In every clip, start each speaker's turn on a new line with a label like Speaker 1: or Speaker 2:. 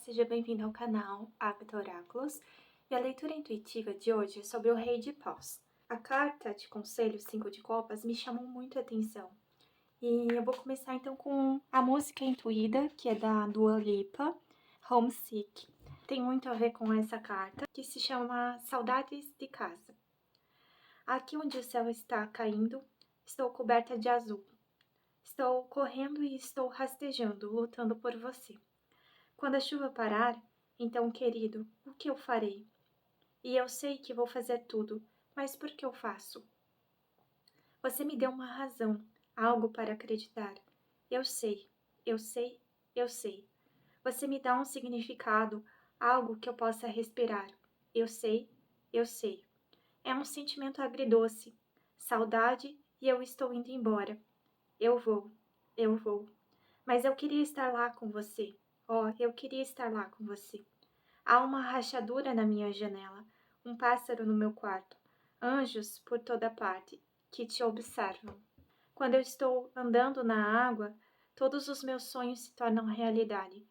Speaker 1: seja bem-vindo ao canal Agatha Oráculos e a leitura intuitiva de hoje é sobre o Rei de Paus. A carta de conselho 5 de copas me chamou muito a atenção e eu vou começar então com a música intuída, que é da Dua Lipa, Homesick. Tem muito a ver com essa carta, que se chama Saudades de Casa. Aqui onde o céu está caindo, estou coberta de azul. Estou correndo e estou rastejando, lutando por você. Quando a chuva parar, então, querido, o que eu farei? E eu sei que vou fazer tudo, mas por que eu faço? Você me deu uma razão, algo para acreditar. Eu sei, eu sei, eu sei. Você me dá um significado, algo que eu possa respirar. Eu sei, eu sei. É um sentimento agridoce, saudade e eu estou indo embora. Eu vou, eu vou. Mas eu queria estar lá com você. Oh, eu queria estar lá com você. Há uma rachadura na minha janela, um pássaro no meu quarto, anjos por toda parte que te observam. Quando eu estou andando na água, todos os meus sonhos se tornam realidade.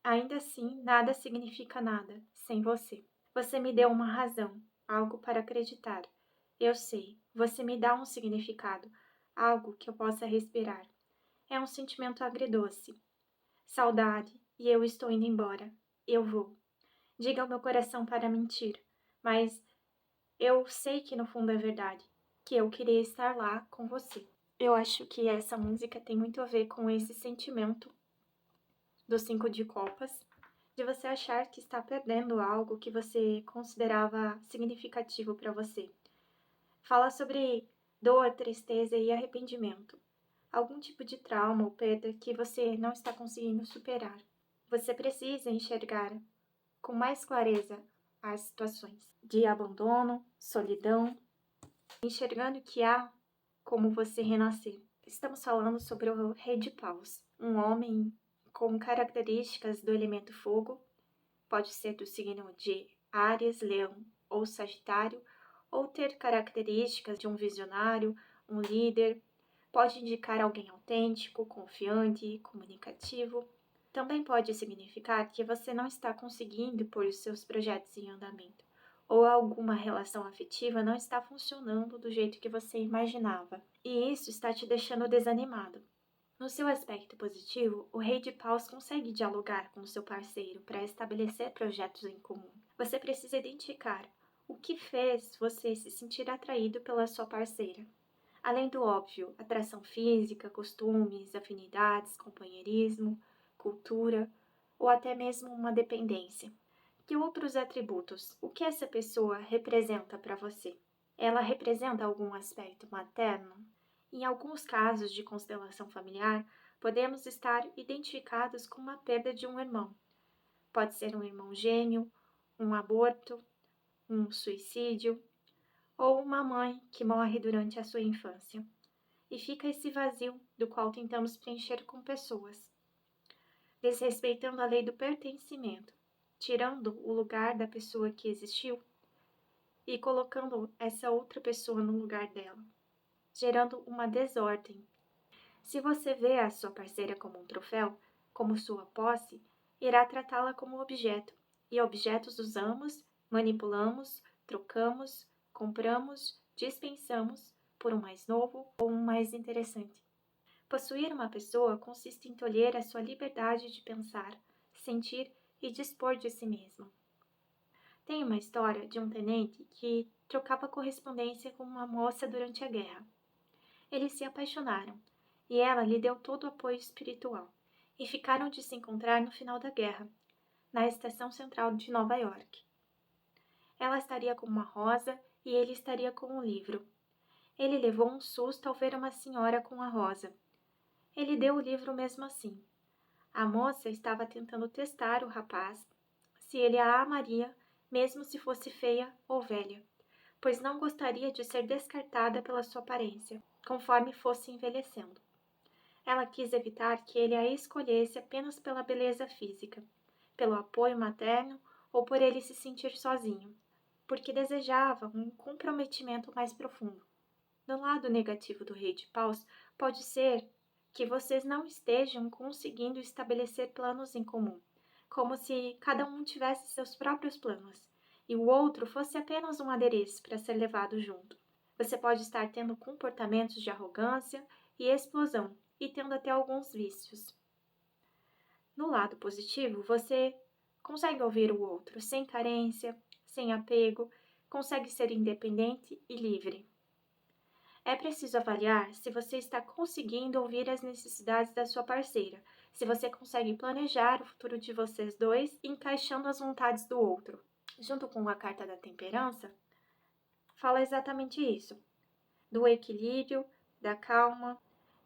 Speaker 1: Ainda assim, nada significa nada sem você. Você me deu uma razão, algo para acreditar. Eu sei, você me dá um significado, algo que eu possa respirar. É um sentimento agridoce. Saudade, e eu estou indo embora. Eu vou. Diga ao meu coração para mentir, mas eu sei que no fundo é verdade, que eu queria estar lá com você. Eu acho que essa música tem muito a ver com esse sentimento do 5 de copas, de você achar que está perdendo algo que você considerava significativo para você. Fala sobre dor, tristeza e arrependimento. Algum tipo de trauma ou perda que você não está conseguindo superar. Você precisa enxergar com mais clareza as situações de abandono, solidão, enxergando que há como você renascer. Estamos falando sobre o Rei de Paus, um homem com características do elemento fogo, pode ser do signo de Áries, Leão ou Sagitário, ou ter características de um visionário, um líder, pode indicar alguém autêntico, confiante, comunicativo. Também pode significar que você não está conseguindo pôr os seus projetos em andamento, ou alguma relação afetiva não está funcionando do jeito que você imaginava, e isso está te deixando desanimado. No seu aspecto positivo, o Rei de Paus consegue dialogar com o seu parceiro para estabelecer projetos em comum. Você precisa identificar o que fez você se sentir atraído pela sua parceira. Além do óbvio, atração física, costumes, afinidades, companheirismo, cultura ou até mesmo uma dependência. Que outros atributos? O que essa pessoa representa para você? Ela representa algum aspecto materno? Em alguns casos de constelação familiar, podemos estar identificados com uma perda de um irmão. Pode ser um irmão gêmeo, um aborto, um suicídio ou uma mãe que morre durante a sua infância. E fica esse vazio do qual tentamos preencher com pessoas, desrespeitando a lei do pertencimento, tirando o lugar da pessoa que existiu e colocando essa outra pessoa no lugar dela, gerando uma desordem. Se você vê a sua parceira como um troféu, como sua posse, irá tratá-la como objeto, e objetos usamos, manipulamos, trocamos, compramos, dispensamos por um mais novo ou um mais interessante. Possuir uma pessoa consiste em tolher a sua liberdade de pensar, sentir e dispor de si mesmo. Tem uma história de um tenente que trocava correspondência com uma moça durante a guerra. Eles se apaixonaram, e ela lhe deu todo o apoio espiritual, e ficaram de se encontrar no final da guerra, na estação central de Nova York. Ela estaria com uma rosa e ele estaria com um livro. Ele levou um susto ao ver uma senhora com a rosa. Ele deu o livro mesmo assim. A moça estava tentando testar o rapaz, se ele a amaria, mesmo se fosse feia ou velha, pois não gostaria de ser descartada pela sua aparência, conforme fosse envelhecendo. Ela quis evitar que ele a escolhesse apenas pela beleza física, pelo apoio materno ou por ele se sentir sozinho, porque desejava um comprometimento mais profundo. Do lado negativo do Rei de Paus, pode ser que vocês não estejam conseguindo estabelecer planos em comum, como se cada um tivesse seus próprios planos e o outro fosse apenas um adereço para ser levado junto. Você pode estar tendo comportamentos de arrogância e explosão e tendo até alguns vícios. No lado positivo, você consegue ouvir o outro sem carência, sem apego, consegue ser independente e livre. É preciso avaliar se você está conseguindo ouvir as necessidades da sua parceira, se você consegue planejar o futuro de vocês dois, encaixando as vontades do outro. Junto com a carta da temperança, fala exatamente isso, do equilíbrio, da calma,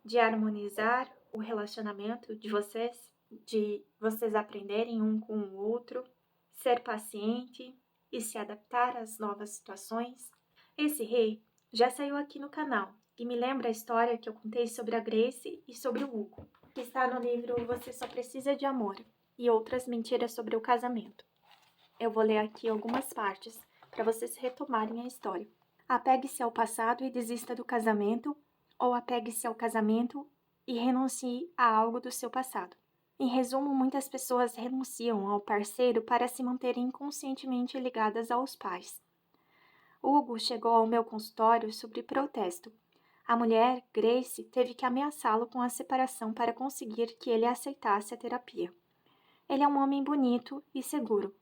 Speaker 1: de harmonizar o relacionamento de vocês aprenderem um com o outro, ser paciente e se adaptar às novas situações. Esse rei já saiu aqui no canal e me lembra a história que eu contei sobre a Grace e sobre o Hugo, que está no livro Você Só Precisa de Amor e Outras Mentiras sobre o Casamento. Eu vou ler aqui algumas partes para vocês retomarem a história. Apegue-se ao passado e desista do casamento, ou apegue-se ao casamento e renuncie a algo do seu passado. Em resumo, muitas pessoas renunciam ao parceiro para se manterem inconscientemente ligadas aos pais. Hugo chegou ao meu consultório sob protesto. A mulher, Grace, teve que ameaçá-lo com a separação para conseguir que ele aceitasse a terapia. Ele é um homem bonito e seguro.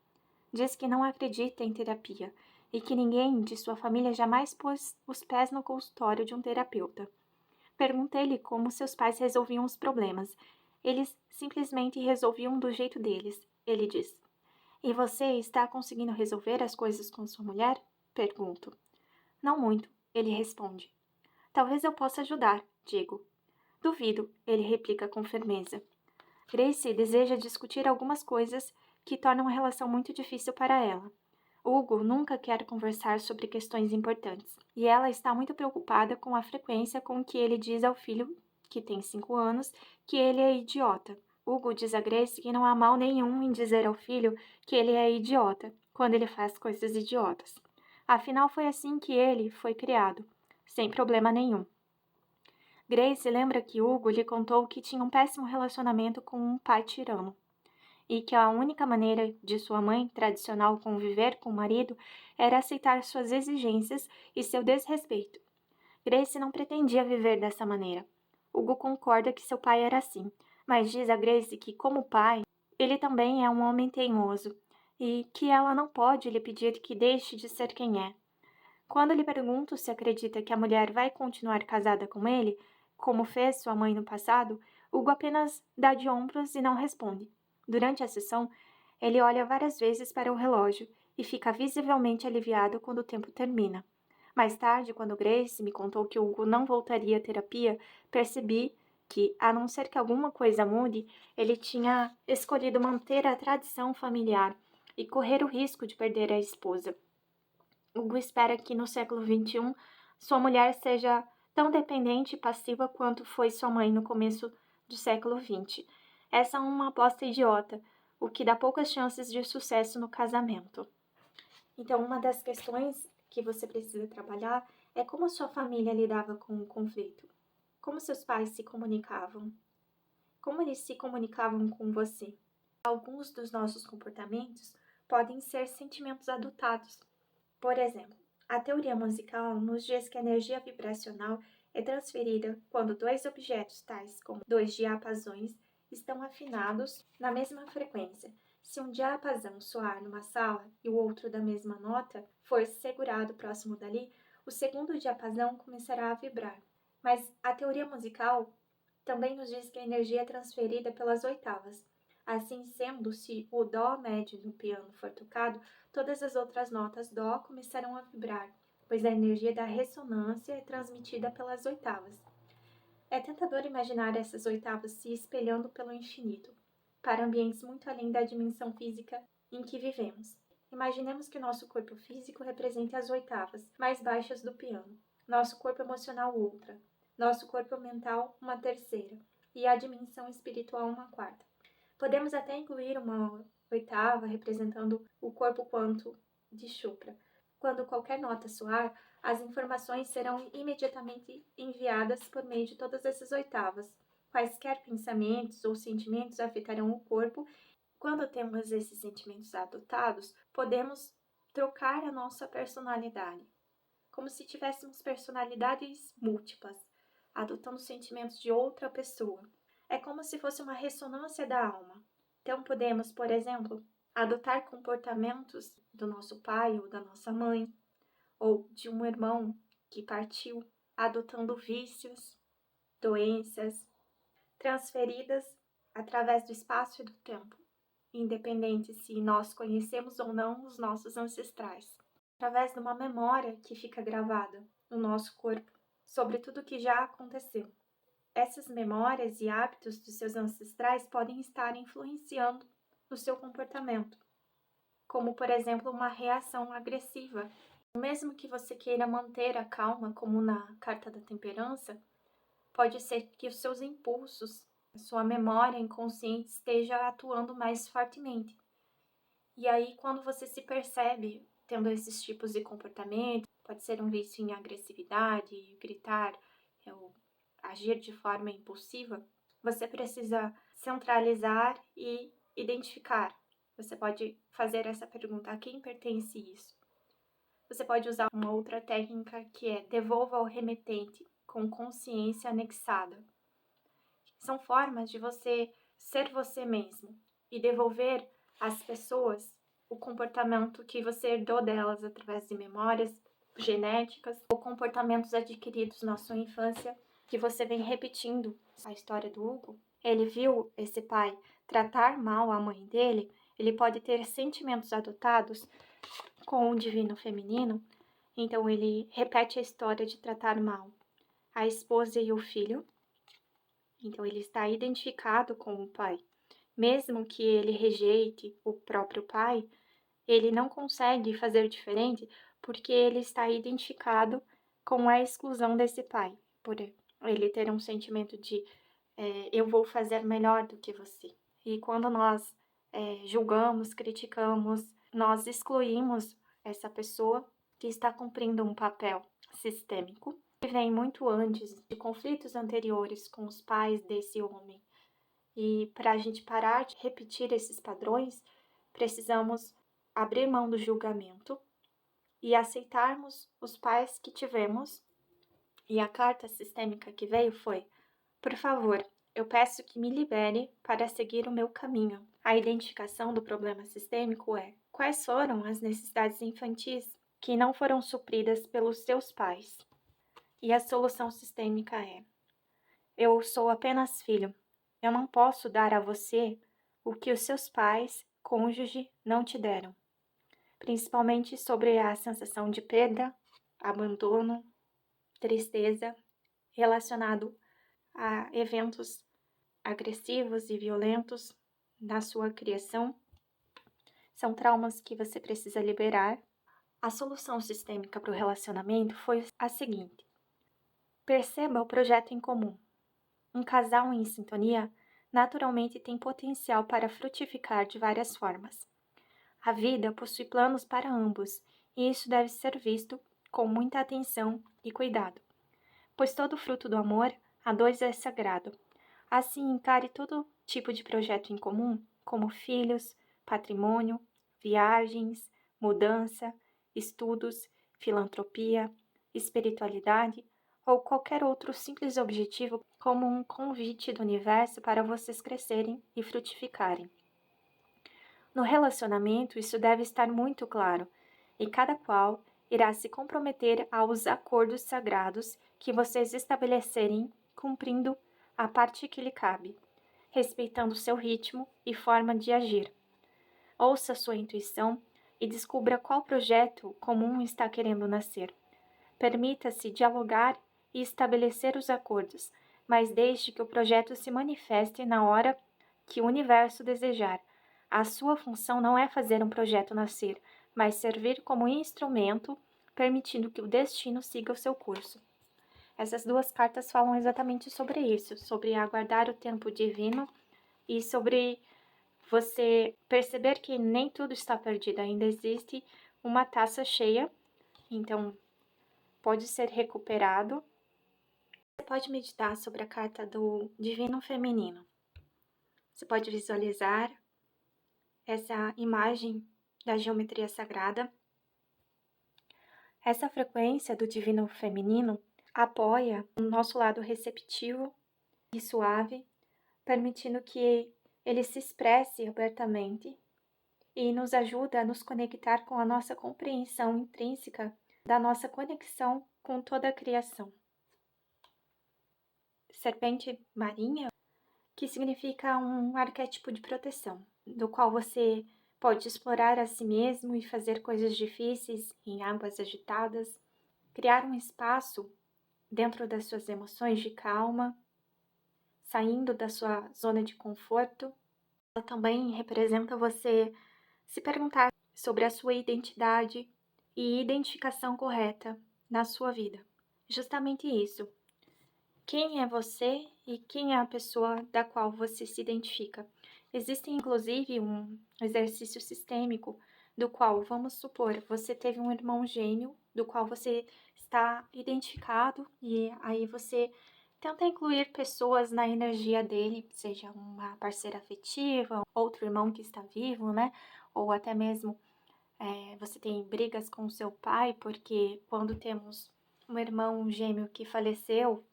Speaker 1: Diz que não acredita em terapia e que ninguém de sua família jamais pôs os pés no consultório de um terapeuta. Perguntei-lhe como seus pais resolviam os problemas. Eles simplesmente resolviam do jeito deles, ele diz. E você está conseguindo resolver as coisas com sua mulher? Pergunto. Não muito, ele responde. Talvez eu possa ajudar, digo. Duvido, ele replica com firmeza. Grace deseja discutir algumas coisas que tornam a relação muito difícil para ela. Hugo nunca quer conversar sobre questões importantes, e ela está muito preocupada com a frequência com que ele diz ao filho, que tem 5 anos, que ele é idiota. Hugo diz a Grace que não há mal nenhum em dizer ao filho que ele é idiota, quando ele faz coisas idiotas. Afinal, foi assim que ele foi criado, sem problema nenhum. Grace lembra que Hugo lhe contou que tinha um péssimo relacionamento com um pai tirano e que a única maneira de sua mãe tradicional conviver com o marido era aceitar suas exigências e seu desrespeito. Grace não pretendia viver dessa maneira. Hugo concorda que seu pai era assim, mas diz a Grace que, como pai, ele também é um homem teimoso e que ela não pode lhe pedir que deixe de ser quem é. Quando lhe pergunto se acredita que a mulher vai continuar casada com ele, como fez sua mãe no passado, Hugo apenas dá de ombros e não responde. Durante a sessão, ele olha várias vezes para o relógio e fica visivelmente aliviado quando o tempo termina. Mais tarde, quando Grace me contou que Hugo não voltaria à terapia, percebi que, a não ser que alguma coisa mude, ele tinha escolhido manter a tradição familiar e correr o risco de perder a esposa. Hugo espera que no século XXI sua mulher seja tão dependente e passiva quanto foi sua mãe no começo do século XX. Essa é uma aposta idiota, o que dá poucas chances de sucesso no casamento. Então, uma das questões que você precisa trabalhar é como a sua família lidava com o conflito. Como seus pais se comunicavam. Como eles se comunicavam com você. Alguns dos nossos comportamentos podem ser sentimentos adotados. Por exemplo, a teoria musical nos diz que a energia vibracional é transferida quando dois objetos, tais como dois diapasões, estão afinados na mesma frequência. Se um diapasão soar numa sala e o outro da mesma nota for segurado próximo dali, o segundo diapasão começará a vibrar. Mas a teoria musical também nos diz que a energia é transferida pelas oitavas. Assim sendo, se o dó médio no piano for tocado, todas as outras notas dó começarão a vibrar, pois a energia da ressonância é transmitida pelas oitavas. É tentador imaginar essas oitavas se espelhando pelo infinito, para ambientes muito além da dimensão física em que vivemos. Imaginemos que nosso corpo físico represente as oitavas mais baixas do piano, nosso corpo emocional outra, nosso corpo mental uma terceira e a dimensão espiritual uma quarta. Podemos até incluir uma oitava representando o corpo quanto de Chopra. Quando qualquer nota soar, as informações serão imediatamente enviadas por meio de todas essas oitavas. Quaisquer pensamentos ou sentimentos afetarão o corpo Quando temos esses sentimentos adotados, podemos trocar a nossa personalidade, como se tivéssemos personalidades múltiplas, adotando sentimentos de outra pessoa. É como se fosse uma ressonância da alma. Então, podemos, por exemplo, adotar comportamentos do nosso pai ou da nossa mãe, ou de um irmão que partiu, adotando vícios, doenças, transferidas através do espaço e do tempo, independente se nós conhecemos ou não os nossos ancestrais, através de uma memória que fica gravada no nosso corpo sobre tudo o que já aconteceu. Essas memórias e hábitos dos seus ancestrais podem estar influenciando no seu comportamento, como, por exemplo, uma reação agressiva. Mesmo que você queira manter a calma, como na carta da temperança, pode ser que os seus impulsos, a sua memória inconsciente esteja atuando mais fortemente. E aí, quando você se percebe tendo esses tipos de comportamento, pode ser um vício em agressividade, gritar, ou agir de forma impulsiva, você precisa centralizar e identificar. Você pode fazer essa pergunta: a quem pertence isso? Você pode usar uma outra técnica que é devolva ao remetente com consciência anexada. São formas de você ser você mesmo e devolver às pessoas o comportamento que você herdou delas através de memórias genéticas ou comportamentos adquiridos na sua infância que você vem repetindo. A história do Hugo, ele viu esse pai tratar mal a mãe dele, ele pode ter sentimentos adotados com o divino feminino, então ele repete a história de tratar mal a esposa e o filho, então ele está identificado com o pai. Mesmo que ele rejeite o próprio pai, ele não consegue fazer diferente porque ele está identificado com a exclusão desse pai, por ele ter um sentimento de eu vou fazer melhor do que você. E quando nós julgamos, criticamos, nós excluímos essa pessoa que está cumprindo um papel sistêmico que vem muito antes de conflitos anteriores com os pais desse homem. E para a gente parar de repetir esses padrões, precisamos abrir mão do julgamento e aceitarmos os pais que tivemos. E a carta sistêmica que veio foi: por favor, eu peço que me libere para seguir o meu caminho. A identificação do problema sistêmico é: quais foram as necessidades infantis que não foram supridas pelos seus pais? E a solução sistêmica é: eu sou apenas filho. Eu não posso dar a você o que os seus pais, cônjuge, não te deram. Principalmente sobre a sensação de perda, abandono, tristeza, relacionado a eventos agressivos e violentos na sua criação. São traumas que você precisa liberar. A solução sistêmica para o relacionamento foi a seguinte: perceba o projeto em comum. Um casal em sintonia naturalmente tem potencial para frutificar de várias formas. A vida possui planos para ambos, e isso deve ser visto com muita atenção e cuidado, pois todo fruto do amor a dois é sagrado. Assim, encare todo tipo de projeto em comum, como filhos, patrimônio, viagens, mudança, estudos, filantropia, espiritualidade ou qualquer outro simples objetivo como um convite do universo para vocês crescerem e frutificarem. No relacionamento, isso deve estar muito claro, e cada qual irá se comprometer aos acordos sagrados que vocês estabelecerem, cumprindo a parte que lhe cabe, respeitando seu ritmo e forma de agir. Ouça sua intuição e descubra qual projeto comum está querendo nascer. Permita-se dialogar e estabelecer os acordos, mas deixe que o projeto se manifeste na hora que o universo desejar. A sua função não é fazer um projeto nascer, mas servir como instrumento, permitindo que o destino siga o seu curso. Essas duas cartas falam exatamente sobre isso, sobre aguardar o tempo divino e sobre você perceber que nem tudo está perdido, ainda existe uma taça cheia, então pode ser recuperado. Você pode meditar sobre a carta do Divino Feminino. Você pode visualizar essa imagem da geometria sagrada. Essa frequência do divino feminino apoia o nosso lado receptivo e suave, permitindo que ele se expresse abertamente e nos ajuda a nos conectar com a nossa compreensão intrínseca da nossa conexão com toda a criação. Serpente marinha, que significa um arquétipo de proteção, do qual você pode explorar a si mesmo e fazer coisas difíceis em águas agitadas, criar um espaço dentro das suas emoções de calma, saindo da sua zona de conforto. Ela também representa você se perguntar sobre a sua identidade e identificação correta na sua vida. Justamente isso. Quem é você e quem é a pessoa da qual você se identifica? Existe inclusive um exercício sistêmico do qual, vamos supor, você teve um irmão gêmeo do qual você está identificado e aí você tenta incluir pessoas na energia dele, seja uma parceira afetiva, outro irmão que está vivo, né? Ou até mesmo você tem brigas com seu pai, porque quando temos um irmão gêmeo que faleceu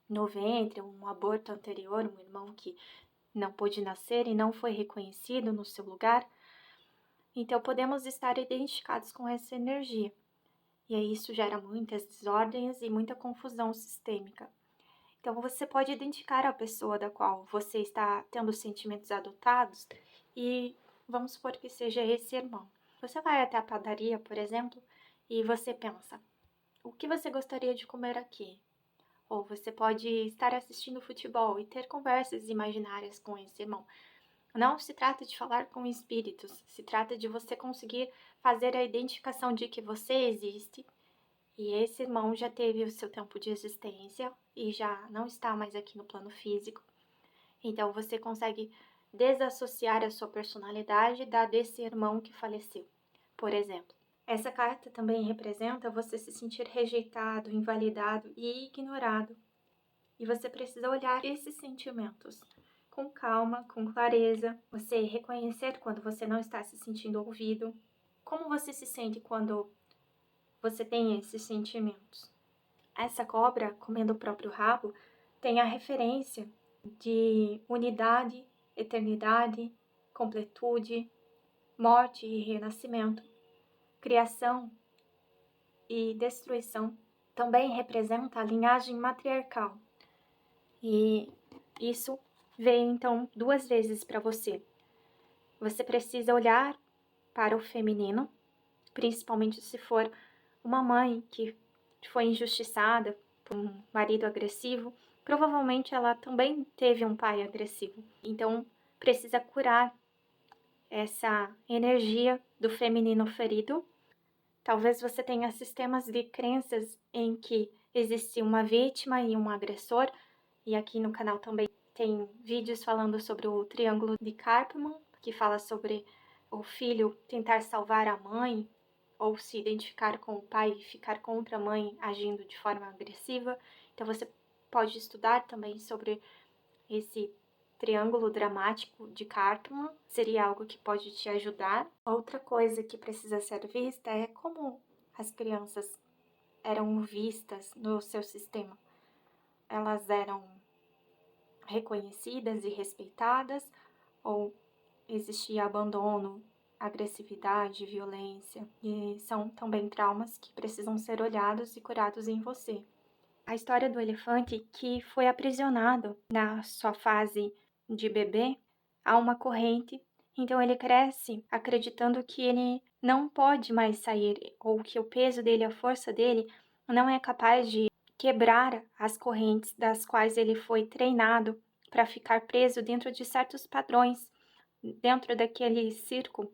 Speaker 1: no ventre, um aborto anterior, um irmão que não pôde nascer e não foi reconhecido no seu lugar, então podemos estar identificados com essa energia. E aí isso gera muitas desordens e muita confusão sistêmica. Então você pode identificar a pessoa da qual você está tendo sentimentos adotados e vamos supor que seja esse irmão. Você vai até a padaria, por exemplo, e você pensa: o que você gostaria de comer aqui? Ou você pode estar assistindo futebol e ter conversas imaginárias com esse irmão. Não se trata de falar com espíritos, se trata de você conseguir fazer a identificação de que você existe e esse irmão já teve o seu tempo de existência e já não está mais aqui no plano físico. Então você consegue desassociar a sua personalidade da desse irmão que faleceu, por exemplo. Essa carta também representa você se sentir rejeitado, invalidado e ignorado. E você precisa olhar esses sentimentos com calma, com clareza. Você reconhecer quando você não está se sentindo ouvido. Como você se sente quando você tem esses sentimentos? Essa cobra comendo o próprio rabo tem a referência de unidade, eternidade, completude, morte e renascimento, criação e destruição. Também representa a linhagem matriarcal. E isso veio então 2 vezes para você. Você precisa olhar para o feminino, principalmente se for uma mãe que foi injustiçada por um marido agressivo. Provavelmente ela também teve um pai agressivo. Então precisa curar essa energia do feminino ferido. Talvez você tenha sistemas de crenças em que existe uma vítima e um agressor. E aqui no canal também tem vídeos falando sobre o triângulo de Karpman, que fala sobre o filho tentar salvar a mãe ou se identificar com o pai e ficar contra a mãe agindo de forma agressiva. Então você pode estudar também sobre esse triângulo dramático de Karpman, seria algo que pode te ajudar. Outra coisa que precisa ser vista é como as crianças eram vistas no seu sistema. Elas eram reconhecidas e respeitadas ou existia abandono, agressividade, violência, e são também traumas que precisam ser olhados e curados em você. A história do elefante que foi aprisionado na sua fase de bebê a uma corrente, então ele cresce acreditando que ele não pode mais sair ou que o peso dele, a força dele, não é capaz de quebrar as correntes das quais ele foi treinado para ficar preso dentro de certos padrões, dentro daquele círculo.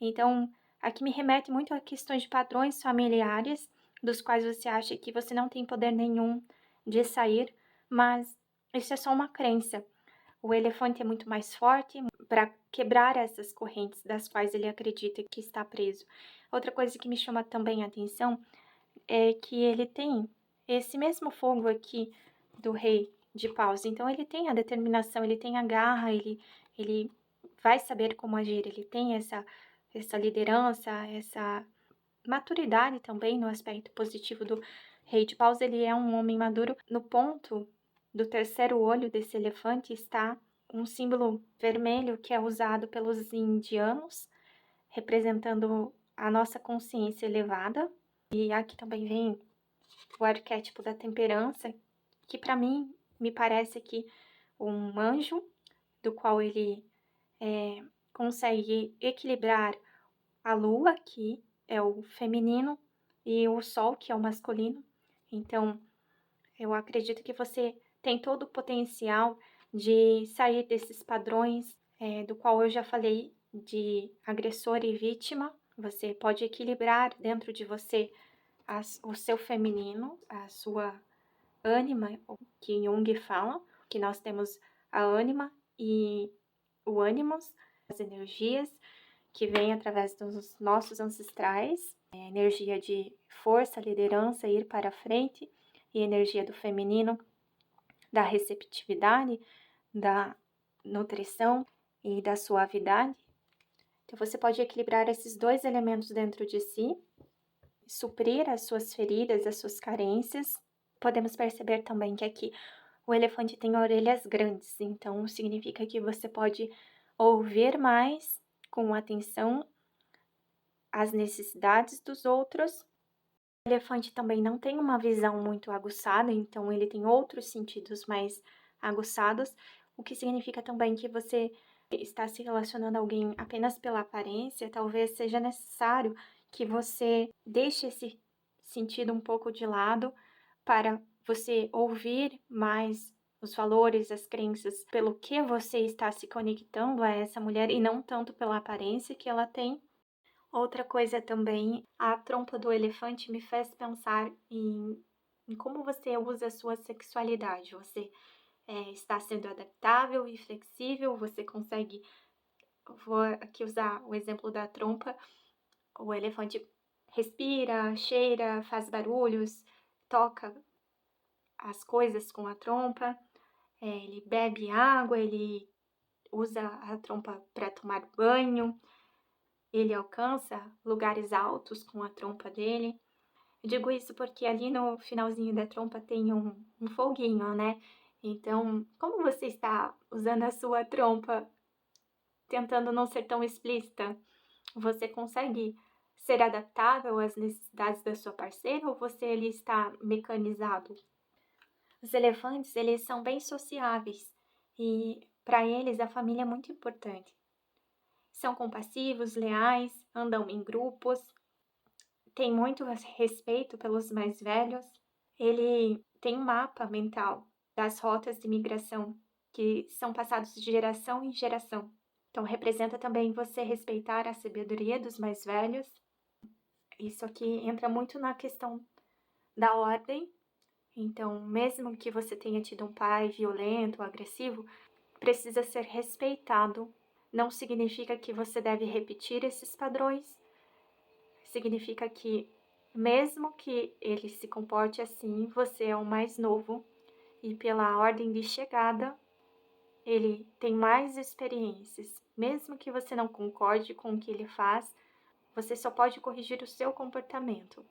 Speaker 1: Então, aqui me remete muito a questões de padrões familiares, dos quais você acha que você não tem poder nenhum de sair, mas isso é só uma crença. O elefante é muito mais forte para quebrar essas correntes das quais ele acredita que está preso. Outra coisa que me chama também a atenção é que ele tem esse mesmo fogo aqui do rei de paus. Então ele tem a determinação, ele tem a garra, ele vai saber como agir, ele tem essa liderança, essa maturidade também no aspecto positivo do Rei de Paus, ele é um homem maduro. No ponto do terceiro olho desse elefante está um símbolo vermelho que é usado pelos indianos, representando a nossa consciência elevada. E aqui também vem o arquétipo da temperança, que para mim me parece que um anjo, do qual ele consegue equilibrar a lua, que é o feminino, e o sol, que é o masculino. Então, eu acredito que você tem todo o potencial de sair desses padrões, do qual eu já falei, de agressor e vítima. Você pode equilibrar dentro de você o seu feminino, a sua ânima, o que Jung fala, que nós temos a ânima e o ânimos, as energias que vêm através dos nossos ancestrais, energia de força, liderança, ir para frente, e energia do feminino, da receptividade, da nutrição e da suavidade. Então você pode equilibrar esses dois elementos dentro de si, suprir as suas feridas, as suas carências. Podemos perceber também que aqui o elefante tem orelhas grandes, então significa que você pode ouvir mais com atenção as necessidades dos outros. O elefante também não tem uma visão muito aguçada, então ele tem outros sentidos mais aguçados, o que significa também que você está se relacionando a alguém apenas pela aparência. Talvez seja necessário que você deixe esse sentido um pouco de lado para você ouvir mais os valores, as crenças, pelo que você está se conectando a essa mulher e não tanto pela aparência que ela tem. Outra coisa também, a trompa do elefante me fez pensar em como você usa a sua sexualidade. Você está sendo adaptável e flexível, você consegue. Vou aqui usar o exemplo da trompa. O elefante respira, cheira, faz barulhos, toca as coisas com a trompa, ele bebe água, ele usa a trompa para tomar banho, ele alcança lugares altos com a trompa dele. Eu digo isso porque ali no finalzinho da trompa tem um foguinho, né? Então, como você está usando a sua trompa tentando não ser tão explícita, você consegue ser adaptável às necessidades da sua parceira ou você ali está mecanizado? Os elefantes, eles são bem sociáveis e para eles a família é muito importante. São compassivos, leais, andam em grupos, têm muito respeito pelos mais velhos. Ele tem um mapa mental das rotas de migração que são passados de geração em geração. Então, representa também você respeitar a sabedoria dos mais velhos. Isso aqui entra muito na questão da ordem. Então, mesmo que você tenha tido um pai violento, agressivo, precisa ser respeitado. Não significa que você deve repetir esses padrões. Significa que, mesmo que ele se comporte assim, você é o mais novo e pela ordem de chegada, ele tem mais experiências. Mesmo que você não concorde com o que ele faz, você só pode corrigir o seu comportamento,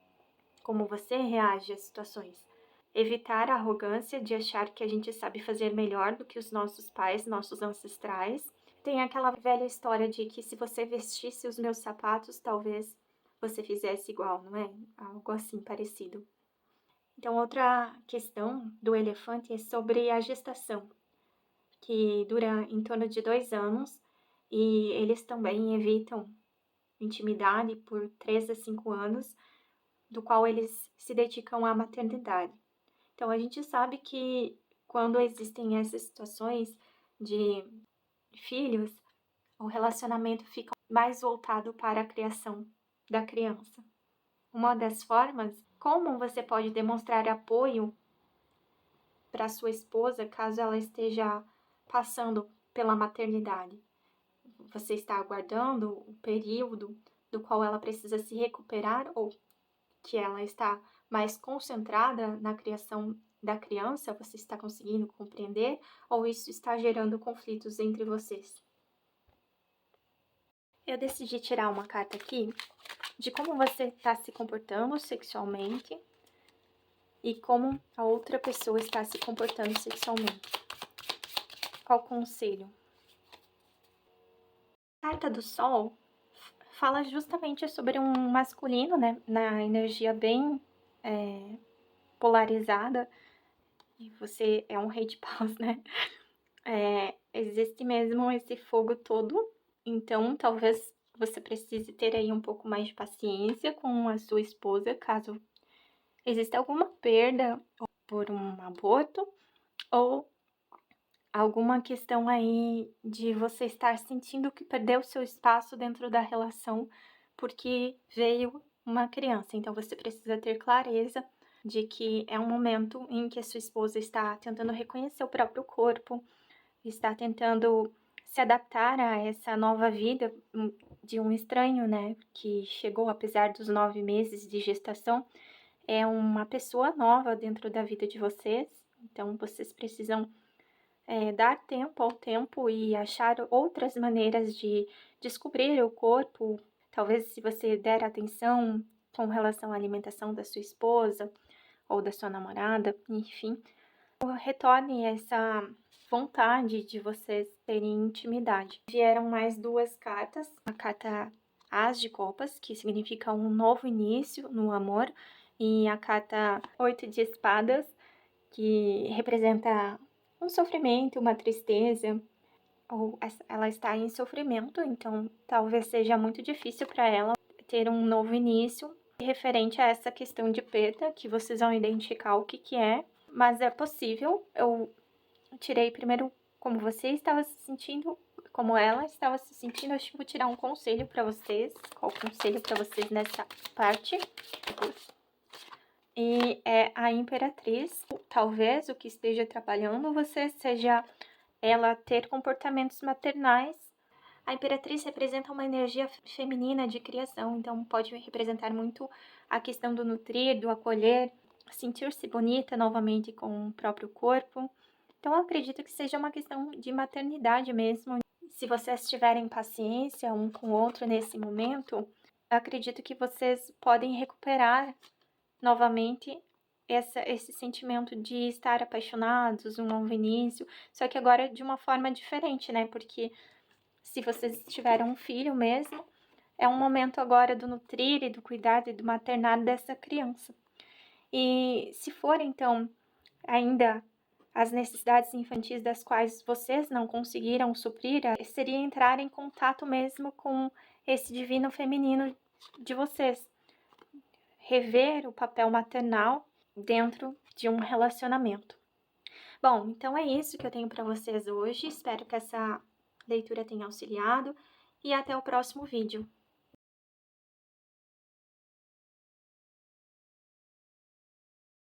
Speaker 1: como você reage às situações. Evitar a arrogância de achar que a gente sabe fazer melhor do que os nossos pais, nossos ancestrais. Tem aquela velha história de que se você vestisse os meus sapatos, talvez você fizesse igual, não é? Algo assim parecido. Então, outra questão do elefante é sobre a gestação, que dura em torno de 2 anos, e eles também evitam intimidade por 3 a 5 anos, do qual eles se dedicam à maternidade. Então, a gente sabe que quando existem essas situações de filhos, o relacionamento fica mais voltado para a criação da criança. Uma das formas, como você pode demonstrar apoio para sua esposa caso ela esteja passando pela maternidade. Você está aguardando o período do qual ela precisa se recuperar ou que ela está mais concentrada na criação da criança? Você está conseguindo compreender ou isso está gerando conflitos entre vocês? Eu decidi tirar uma carta aqui de como você está se comportando sexualmente e como a outra pessoa está se comportando sexualmente. Qual conselho? A carta do Sol fala justamente sobre um masculino, né? Na energia bem polarizada. E você é um rei de paus, né? Existe mesmo esse fogo todo. Então, talvez você precise ter aí um pouco mais de paciência com a sua esposa, caso exista alguma perda por um aborto ou alguma questão aí de você estar sentindo que perdeu seu espaço dentro da relação porque veio uma criança. Então você precisa ter clareza de que é um momento em que a sua esposa está tentando reconhecer o próprio corpo, está tentando se adaptar a essa nova vida de um estranho, né, que chegou apesar dos 9 meses de gestação. É uma pessoa nova dentro da vida de vocês, então vocês precisam dar tempo ao tempo e achar outras maneiras de descobrir o corpo. Talvez se você der atenção com relação à alimentação da sua esposa ou da sua namorada, enfim, retorne essa vontade de vocês terem intimidade. Vieram mais 2 cartas, a carta As de Copas, que significa um novo início no amor, e a carta 8 de Espadas, que representa um sofrimento, uma tristeza, ou ela está em sofrimento, então talvez seja muito difícil para ela ter um novo início referente a essa questão de perda, que vocês vão identificar o que é, mas é possível. Eu tirei primeiro como você estava se sentindo, como ela estava se sentindo. Acho que vou tirar um conselho para vocês. Qual conselho para vocês nessa parte? E é a Imperatriz. Talvez o que esteja atrapalhando você seja ela ter comportamentos maternais. A Imperatriz representa uma energia feminina de criação, então pode representar muito a questão do nutrir, do acolher, sentir-se bonita novamente com o próprio corpo. Então eu acredito que seja uma questão de maternidade mesmo. Se vocês tiverem paciência um com o outro nesse momento, eu acredito que vocês podem recuperar novamente esse sentimento de estar apaixonados, um novo início, só que agora de uma forma diferente, né? Porque se vocês tiveram um filho mesmo, é um momento agora do nutrir e do cuidar e do maternar dessa criança. E se for, então, ainda as necessidades infantis das quais vocês não conseguiram suprir, seria entrar em contato mesmo com esse divino feminino de vocês. Rever o papel maternal dentro de um relacionamento. Bom, então é isso que eu tenho para vocês hoje. Espero que essa leitura tenha auxiliado e até o próximo vídeo.